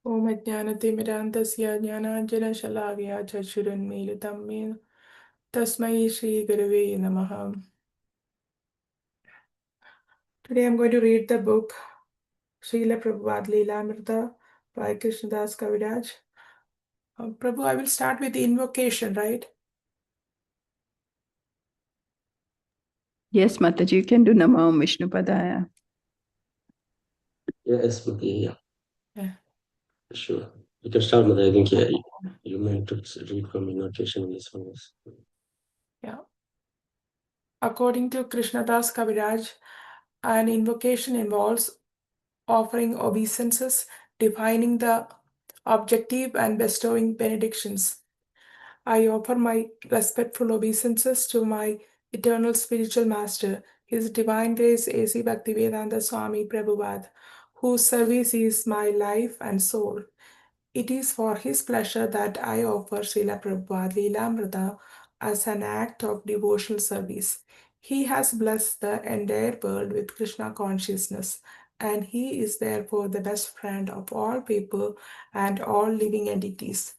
Om Ajnanatimirandasya Jnananjana Chashurunmilitam Min Tasmai Shri Gurave Namaha. Today I'm going to read the book Srila Prabupada Lilamrita by Krishnadas Kaviraj. Prabhu, I will start with the invocation, right? Yes, Mataji, you can do Namo Vishnu Padaya. Yes, Mati, Yeah. sure. You can start with, I think, you meant to read from invocation in this one. Yeah. According to Krishnadas Kaviraj, an invocation involves offering obeisances, defining the objective, and bestowing benedictions. I offer my respectful obeisances to my eternal spiritual master, His Divine Grace A.C. Bhaktivedanta Swami Prabhupada, whose service is my life and soul. It is for his pleasure that I offer Srila Prabhupada Lilamrita as an act of devotional service. He has blessed the entire world with Krishna consciousness, and he is therefore the best friend of all people and all living entities.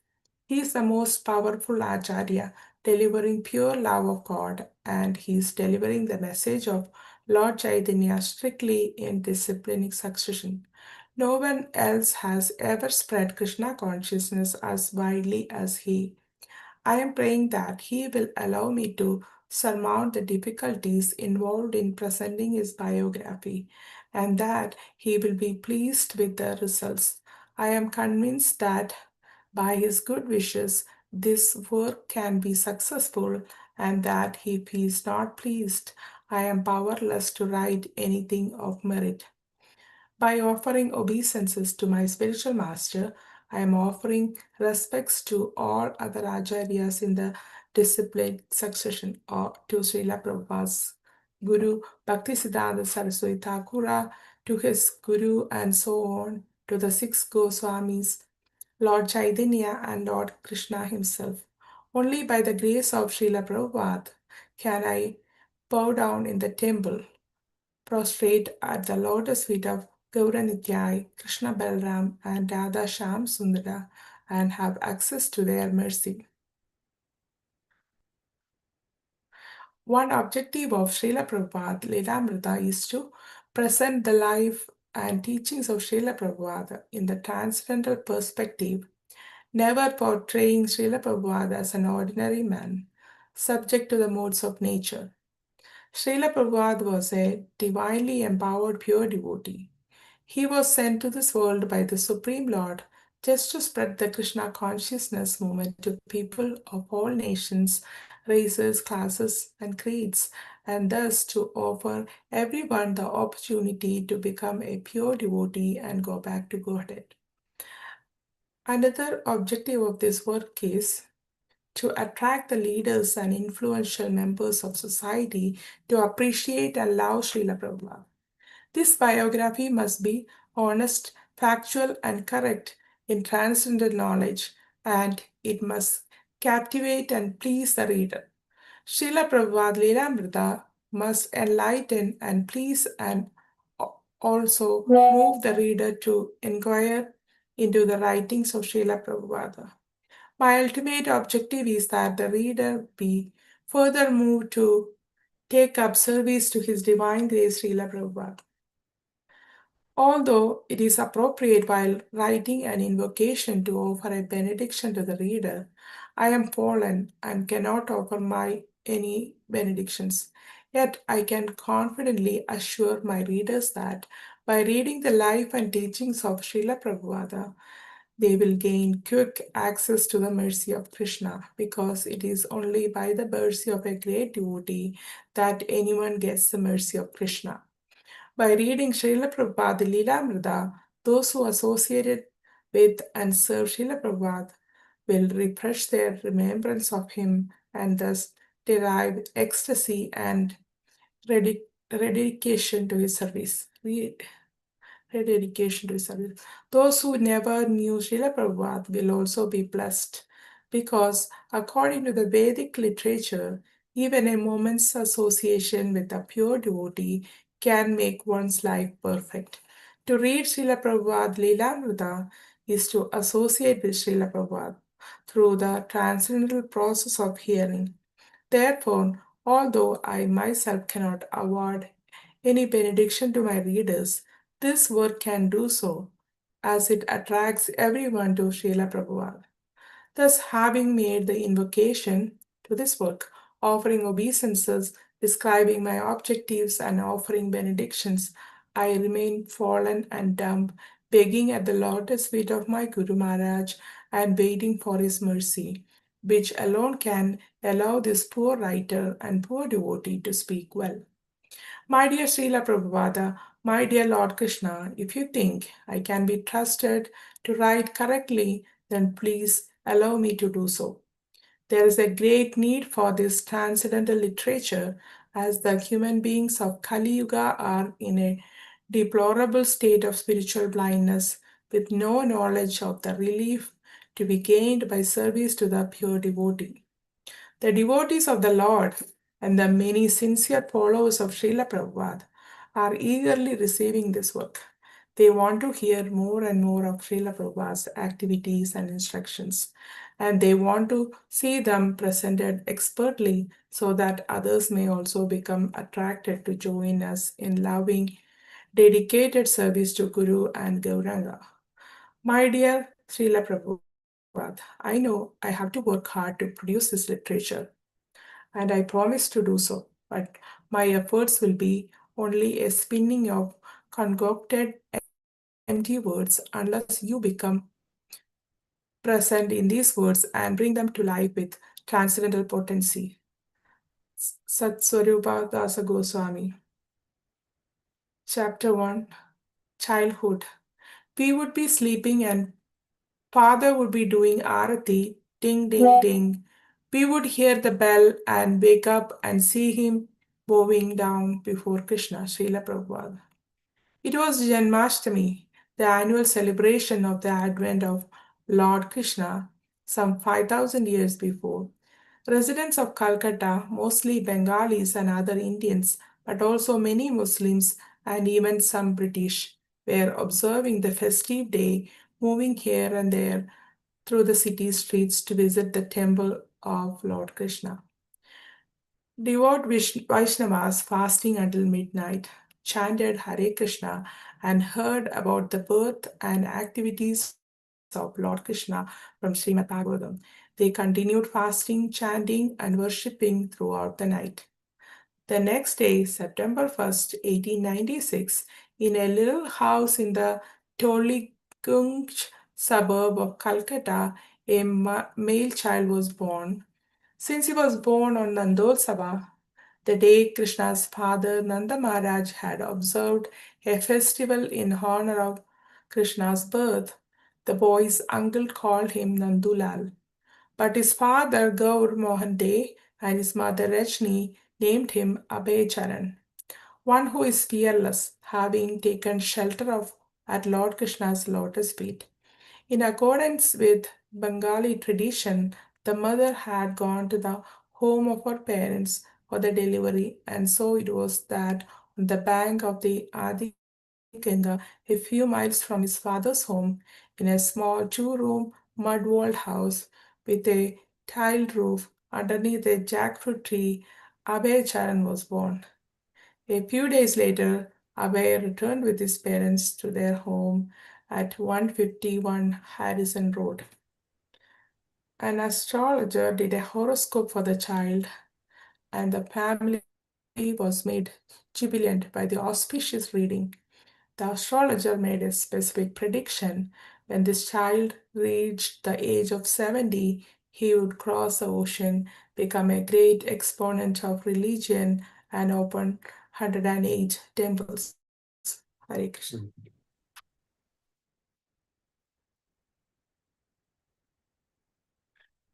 He is the most powerful Acharya, delivering pure love of God, and he is delivering the message of Lord Chaitanya strictly in disciplinic succession. No one else has ever spread Krishna consciousness as widely as he. I am praying that he will allow me to surmount the difficulties involved in presenting his biography and that he will be pleased with the results. I am convinced that by his good wishes, this work can be successful and that if he is not pleased, I am powerless to write anything of merit. By offering obeisances to my spiritual master, I am offering respects to all other acharyas in the disciplined succession or to Srila Prabhupada's Guru Bhaktisiddhanta Saraswati Thakura, to his Guru, and so on, to the six Goswamis, Lord Chaitanya, and Lord Krishna himself. Only by the grace of Srila Prabhupada can I bow down in the temple, prostrate at the lotus feet of Gauranityai, Krishna Balram, and Radha Sham Sundara, and have access to their mercy. One objective of Srila Prabhupada Lilamrita is to present the life and teachings of Srila Prabhupada in the transcendental perspective, never portraying Srila Prabhupada as an ordinary man, subject to the modes of nature. Srila Prabhupada was a divinely empowered pure devotee. He was sent to this world by the Supreme Lord just to spread the Krishna consciousness movement to people of all nations, races, classes, and creeds, and thus to offer everyone the opportunity to become a pure devotee and go back to Godhead. Another objective of this work is to attract the leaders and influential members of society to appreciate and love Srila Prabhupada. This biography must be honest, factual, and correct in transcendental knowledge, and it must captivate and please the reader. Srila Prabhupada Lilamrita must enlighten and please and also move the reader to inquire into the writings of Srila Prabhupada. My ultimate objective is that the reader be further moved to take up service to His Divine Grace Srila Prabhupada. Although it is appropriate while writing an invocation to offer a benediction to the reader, I am fallen and cannot offer any benedictions. Yet I can confidently assure my readers that by reading the life and teachings of Srila Prabhupada, they will gain quick access to the mercy of Krishna, because it is only by the mercy of a great devotee that anyone gets the mercy of Krishna. By reading Srila Prabhupada Lilamrita, those who associated with and serve Srila Prabhupada will refresh their remembrance of him and thus derive ecstasy and rededication to his service. Rededication to his service. Those who never knew Srila Prabhupada will also be blessed, because according to the Vedic literature, even a moment's association with a pure devotee can make one's life perfect. To read Srila Prabhupada Lilamrita is to associate with Srila Prabhupada through the transcendental process of hearing. Therefore, although I myself cannot award any benediction to my readers, this work can do so, as it attracts everyone to Srila Prabhupada. Thus, having made the invocation to this work, offering obeisances, describing my objectives, and offering benedictions, I remain fallen and dumb, begging at the lotus feet of my Guru Maharaj and waiting for his mercy, which alone can allow this poor writer and poor devotee to speak well. My dear Srila Prabhupada, my dear Lord Krishna, if you think I can be trusted to write correctly, then please allow me to do so. There is a great need for this transcendental literature as the human beings of Kali Yuga are in a deplorable state of spiritual blindness with no knowledge of the relief to be gained by service to the pure devotee. The devotees of the Lord and the many sincere followers of Srila Prabhupada are eagerly receiving this work. They want to hear more and more of Srila Prabhupada's activities and instructions, and they want to see them presented expertly so that others may also become attracted to join us in loving, dedicated service to Guru and Gauranga. My dear Srila Prabhupada, I know I have to work hard to produce this literature, and I promise to do so, but my efforts will be only a spinning of concocted empty words unless you become present in these words and bring them to life with transcendental potency. Satswarupa Dasa Goswami. Chapter 1, Childhood. We would be sleeping and father would be doing arati, ding ding ding. We would hear the bell and wake up and see him bowing down before Krishna, Srila Prabhupada. It was Janmashtami, the annual celebration of the advent of Lord Krishna, some 5,000 years before. Residents of Calcutta, mostly Bengalis and other Indians, but also many Muslims and even some British, were observing the festive day, moving here and there through the city streets to visit the temple of Lord Krishna. Devout Vaishnavas fasting until midnight chanted Hare Krishna and heard about the birth and activities of Lord Krishna from Srimad Bhagavatam. They continued fasting, chanting, and worshipping throughout the night. The next day, September 1st, 1896, in a little house in the Toligunj suburb of Calcutta, a male child was born. Since he was born on Nandol Sabha, the day Krishna's father Nanda Maharaj had observed a festival in honor of Krishna's birth, the boy's uncle called him Nandulal. But his father Gaur Mohan De and his mother Rajni named him Abhay Charan, one who is fearless, having taken shelter of at Lord Krishna's lotus feet. In accordance with Bengali tradition, the mother had gone to the home of her parents for the delivery, and so it was that on the bank of the Adi Ganga, a few miles from his father's home, in a small two-room mud-walled house with a tiled roof underneath a jackfruit tree, Abhay Charan was born. A few days later, Abhay returned with his parents to their home at 151 Harrison Road. An astrologer did a horoscope for the child, and the family was made jubilant by the auspicious reading. The astrologer made a specific prediction. When this child reached the age of 70, he would cross the ocean, become a great exponent of religion, and open 108 temples. Hare Krishna.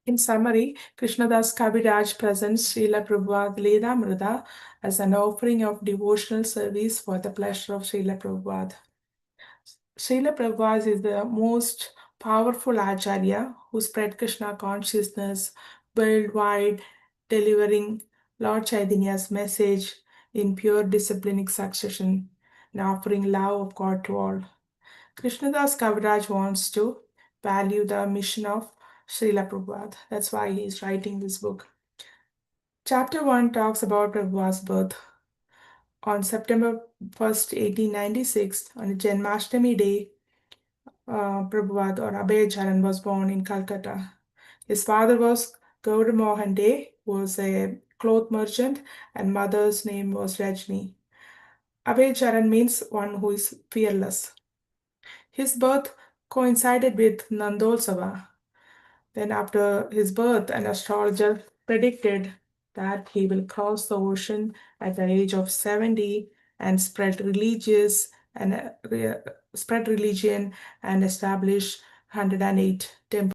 In summary, Krishnadas Kaviraj presents Srila Prabhupada Lilamrita as an offering of devotional service for the pleasure of Srila Prabhupada. Srila Prabhupada is the most powerful Acharya who spread Krishna consciousness worldwide, delivering Lord Chaitanya's message in pure disciplinic succession and offering love of God to all. Krishnadas Kaviraj wants to value the mission of Srila Prabhupada. That's why he is writing this book. Chapter 1 talks about Prabhupada's birth. On September 1st, 1896, on Janmashtami day, Prabhupada or Abhay Charan was born in Calcutta. His father was Gaur Mohan Dey, who was a cloth merchant, and mother's name was Rajni. Abhay Charan means one who is fearless. His birth coincided with Nandolsava. Then, after his birth, an astrologer predicted that he will cross the ocean at the age of 70 and spread religion and establish 108 temples.